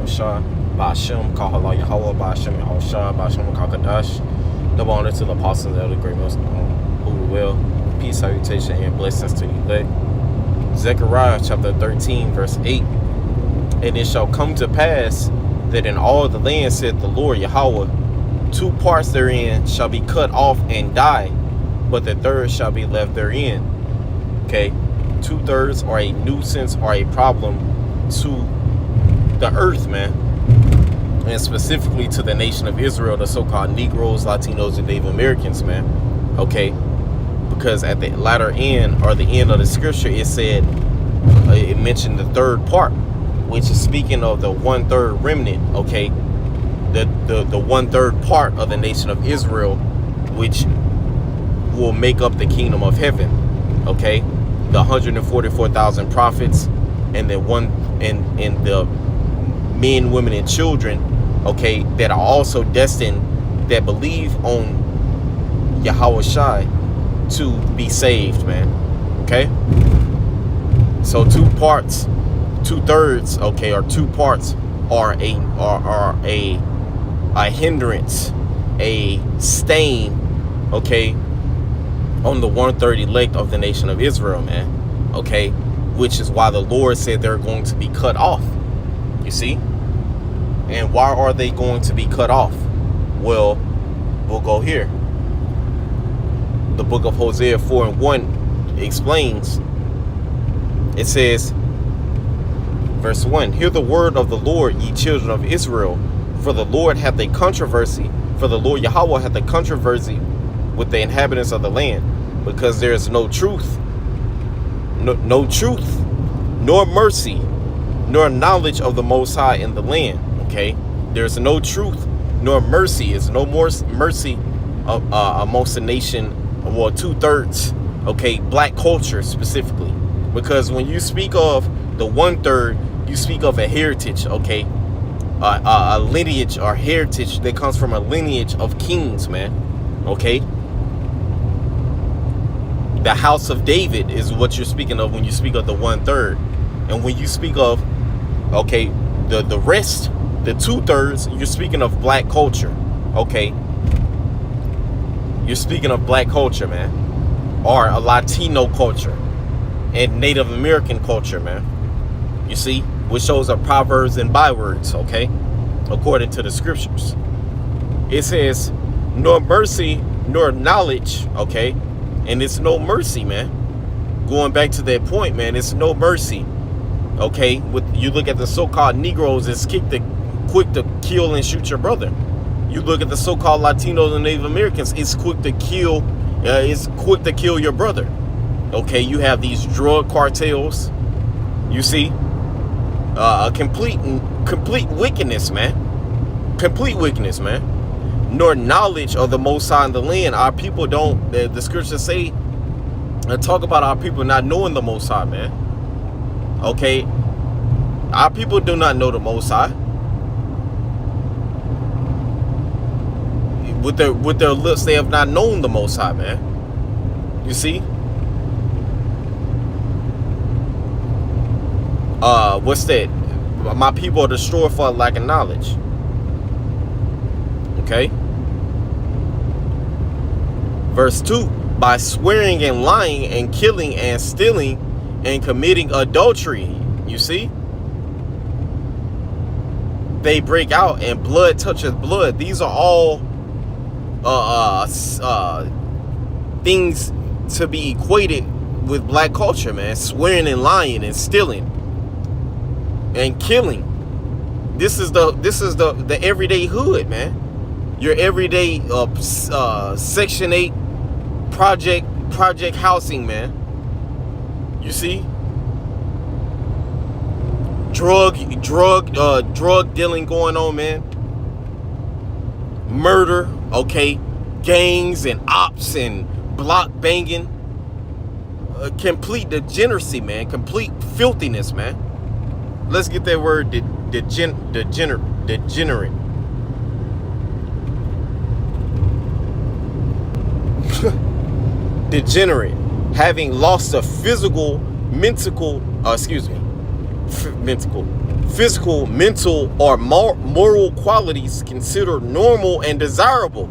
Yahushua, Ba'ashem, Kahala Yahweh, Ba'ashem Yahushua, Ba'ashem Kakadash. Double honor to the apostles of the great most who will. Peace, salutation, and blessings to you. Zechariah chapter 13, verse 8. And it shall come to pass that in all the land, said the Lord Yahweh, 2 parts therein shall be cut off and die, but the third shall be left therein. Okay, 2/3 are a nuisance or a problem to the earth, man, and specifically to the nation of Israel, the so-called Negroes, Latinos, and Native Americans, man. Okay, because at the latter end, or the end of the scripture, it said, it mentioned the third part, which is speaking of the 1/3 remnant. Okay, the 1/3 part of the nation of Israel, which will make up the kingdom of heaven. Okay, the 144,000 prophets, and the the men, women, and children, okay, that are also destined, that believe on Yahushua, to be saved, man. Okay, so 2 parts, 2/3, okay, or 2 parts are a hindrance, a stain, okay, on the 1/3 elect of the nation of Israel, man. Okay, which is why the Lord said they're going to be cut off. You see? And why are they going to be cut off? Well, we'll go here. The book of Hosea 4:1 explains. It says, verse 1, hear the word of the Lord, ye children of Israel, for the Lord hath a controversy, for the Lord Yahweh hath a controversy with the inhabitants of the land, because there is no truth, no truth, nor mercy, nor knowledge of the Most High in the land. Okay, there's no truth nor mercy. Is no more mercy amongst the nation. Well, 2/3. Okay, black culture specifically, because when you speak of the 1/3, you speak of a heritage. Okay, a lineage or heritage that comes from a lineage of kings, man. Okay, the house of David is what you're speaking of when you speak of the 1/3, and when you speak of, okay, the rest, the 2/3, you're speaking of black culture. Okay, you're speaking of black culture, man, or a Latino culture and Native American culture, man. You see, which shows up proverbs and bywords. Okay, according to the scriptures, it says nor mercy nor knowledge. Okay, and it's no mercy, man. Going back to that point, man, it's no mercy. Okay, with you look at the so-called Negroes, it's quick to kill and shoot your brother. You look at the so-called Latinos and Native Americans, it's quick to kill. It's quick to kill your brother. Okay, you have these drug cartels. You see, a complete wickedness, man. Complete wickedness, man. Nor knowledge of the Most High in the land. Our people don't. The scriptures say, talk about our people not knowing the Most High, man. Okay, our people do not know the Most High. With their lips, they have not known the Most High, man. You see? What's that? My people are destroyed for lack of knowledge. Okay. Verse 2, by swearing and lying and killing and stealing and committing adultery. You see? They break out and blood touches blood. These are all things to be equated with black culture, man. Swearing and lying and stealing and killing. This is the everyday hood, man. Your everyday Section 8 project housing, man. You see, drug dealing going on, man. Murder, okay, gangs and ops and block banging. Complete degeneracy, man. Complete filthiness, man. Let's get that word degenerate. Degenerate, having lost a physical, mental, physical, mental, or moral qualities considered normal and desirable,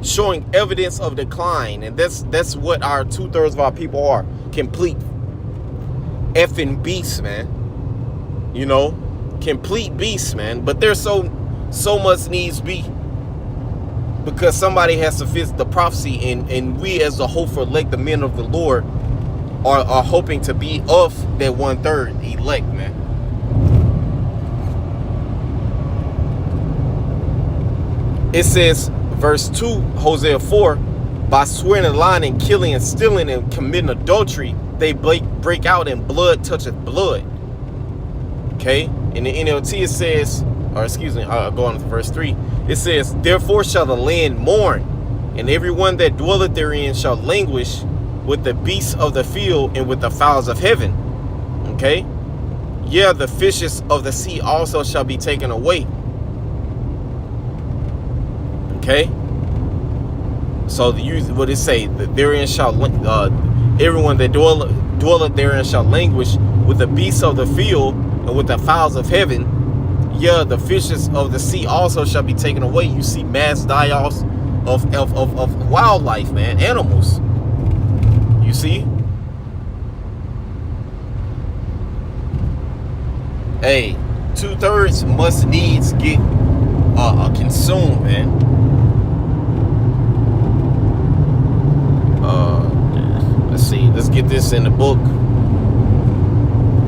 showing evidence of decline. And that's what our 2/3 of our people are. Complete effing beasts, man. You know, complete beasts, man. But there's so much needs be, because somebody has to fit the prophecy, and we as the hopeful elect, the men of the Lord, are hoping to be of that 1/3 elect, man. It says, verse 2, Hosea 4, by swearing and lying and killing and stealing and committing adultery, they break out and blood toucheth blood. Okay? In the NLT it says, or excuse me, I'll go on to verse 3. It says, therefore shall the land mourn, and everyone that dwelleth therein shall languish with the beasts of the field and with the fowls of heaven. Okay? Yeah, the fishes of the sea also shall be taken away. Okay? So what it say? Therein shall everyone that dwelleth therein shall languish with the beasts of the field and with the fowls of heaven. Yeah, the fishes of the sea also shall be taken away. You see mass die-offs of wildlife, man, animals. You see? Hey, 2/3 must needs get consumed, man. Let's see. Let's get this in the book.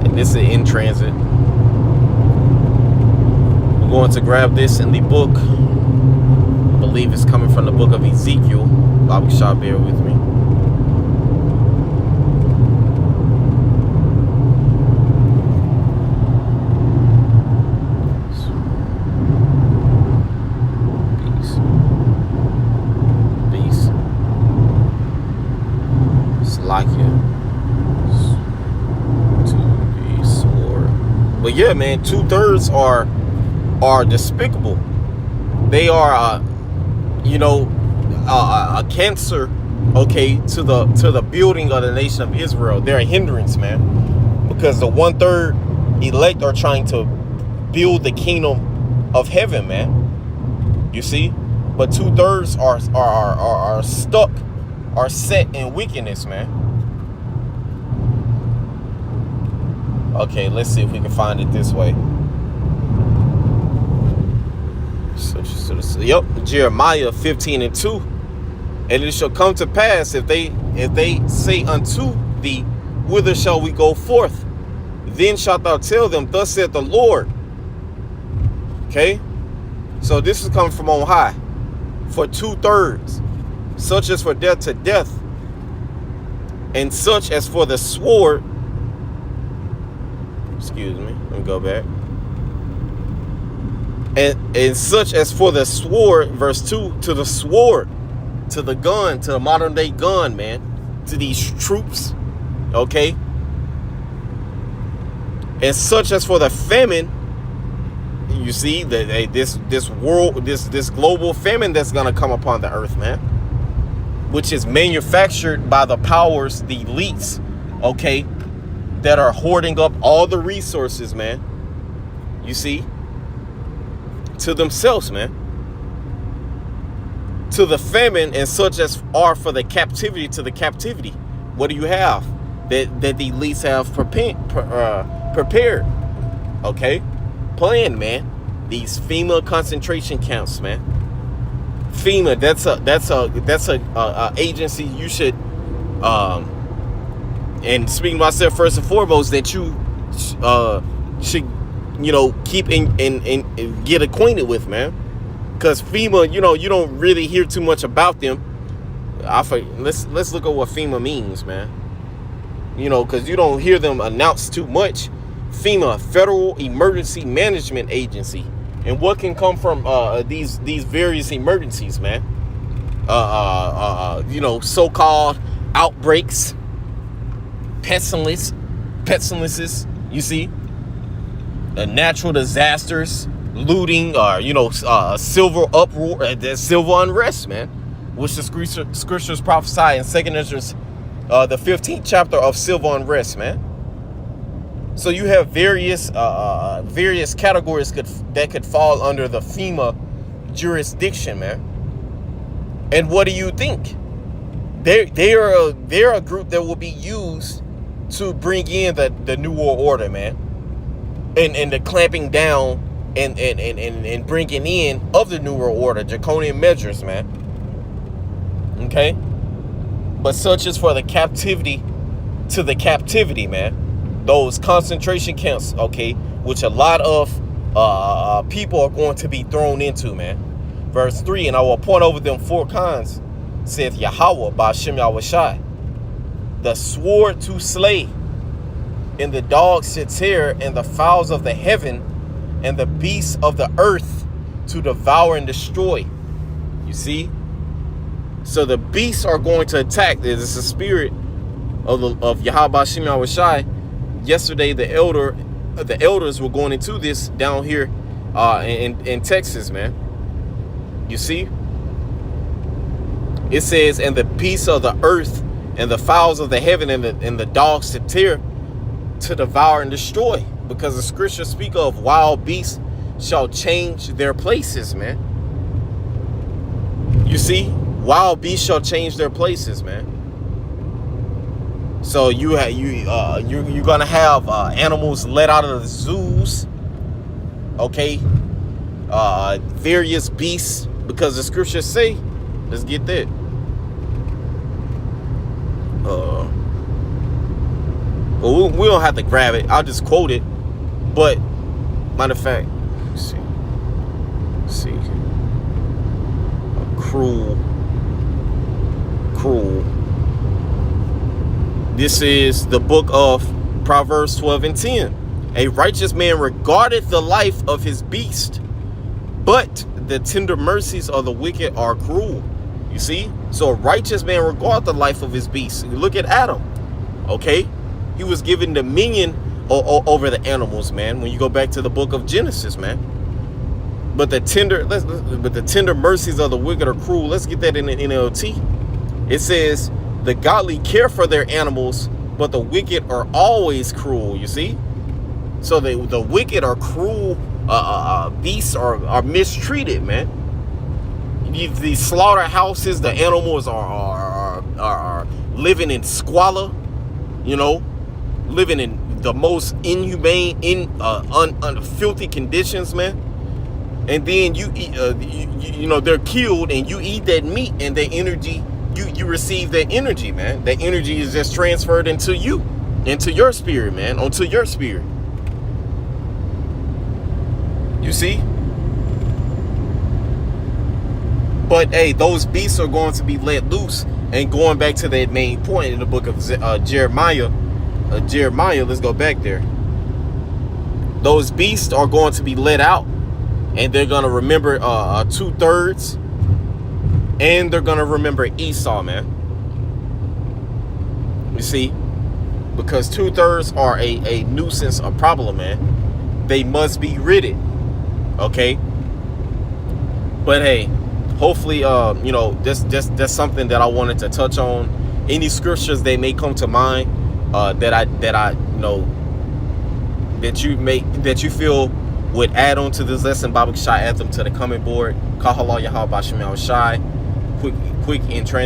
And this is in transit. We're going to grab this in the book. I believe it's coming from the book of Ezekiel. Bobby Shaw, bear with me. But yeah, man, 2/3 are despicable. They are, a cancer, okay, to the building of the nation of Israel. They're a hindrance, man, because the 1/3 elect are trying to build the kingdom of heaven, man. You see, but 2/3 are stuck, are set in wickedness, man. Okay, let's see if we can find it this way. Yep, Jeremiah 15:2. And it shall come to pass, if they say unto thee, whither shall we go forth? Then shalt thou tell them, thus saith the Lord. Okay? So this is coming from on high. For 2/3, such as for death to death, and such as for the sword. Excuse me, let me go back. And such as for the sword, verse 2, to the sword, to the gun, to the modern day gun, man, to these troops, okay? And such as for the famine, you see, this global famine that's gonna come upon the earth, man, which is manufactured by the powers, the elites, okay, that are hoarding up all the resources, man. You see, to themselves, man. To the famine, and such as are for the captivity, to the captivity. What do you have that the elites have prepared? Okay, planned, man. These FEMA concentration camps, man. FEMA, that's a agency you should and speaking myself first and foremost, that you should, keep and get acquainted with, man. Because FEMA, you don't really hear too much about them. Let's look at what FEMA means, man. Because you don't hear them announced too much. FEMA, Federal Emergency Management Agency. And what can come from these various emergencies, man? So-called outbreaks, pestilences, you see, natural disasters, looting, civil uproar, civil unrest, man, which the scriptures prophesy in 2 Ezra, the 15th chapter of civil unrest, man. So you have various categories that could fall under the FEMA jurisdiction, man. And what do you think? They're a group that will be used to bring in the New World Order, man, and the clamping down and bringing in of the New World Order, draconian measures, man. Okay, but such is for the captivity to the captivity, man. Those concentration camps, okay, which a lot of people are going to be thrown into, man. Verse 3, and I will appoint over them 4 kinds, saith Yahweh by Shem Yahushai, the sword to slay, and the dogs to tear, and the fowls of the heaven, and the beasts of the earth to devour and destroy. You see? So the beasts are going to attack. There's a spirit of Yahweh Shem Yahushai. Yesterday, the elders were going into this down here in Texas, man. You see? It says, and the beasts of the earth, and the fowls of the heaven, and the dogs to tear, to devour and destroy. Because the scriptures speak of wild beasts shall change their places, man. You see? Wild beasts shall change their places, man. So you're gonna have animals let out of the zoos, okay? Various beasts, because the scriptures say, let's get that. Well, we don't have to grab it. I'll just quote it. But matter of fact, let's see, cruel. This is the book of Proverbs 12:10. A righteous man regardeth the life of his beast, but the tender mercies of the wicked are cruel. You see? So a righteous man regard the life of his beast. You look at Adam, okay? He was given dominion over the animals, man. When you go back to the book of Genesis, man. But the tender mercies of the wicked are cruel. Let's get that in the NLT. It says, the godly care for their animals, but the wicked are always cruel. You see? So the wicked are cruel. Beasts are mistreated, man. These slaughterhouses, the animals are living in squalor, you know, living in the most inhumane, filthy conditions, man. And then you eat, you know, they're killed, and you eat that meat, and that energy, you receive that energy, man. That energy is just transferred into you, into your spirit, man, onto your spirit. You see? But hey, those beasts are going to be let loose. And going back to that main point in the book of Jeremiah, let's go back there. Those beasts are going to be let out, and they're going to remember 2/3, and they're going to remember Esau, man. You see? Because 2/3 are a nuisance, a problem, man. They must be ridded. Okay? But hey, hopefully, you know, that's something that I wanted to touch on. Any scriptures that may come to mind, that I you know, that you feel would add on to this lesson, Baba Shai, add them to the comment board. Kahala Yahweh Bashem Shai. Quick in translation.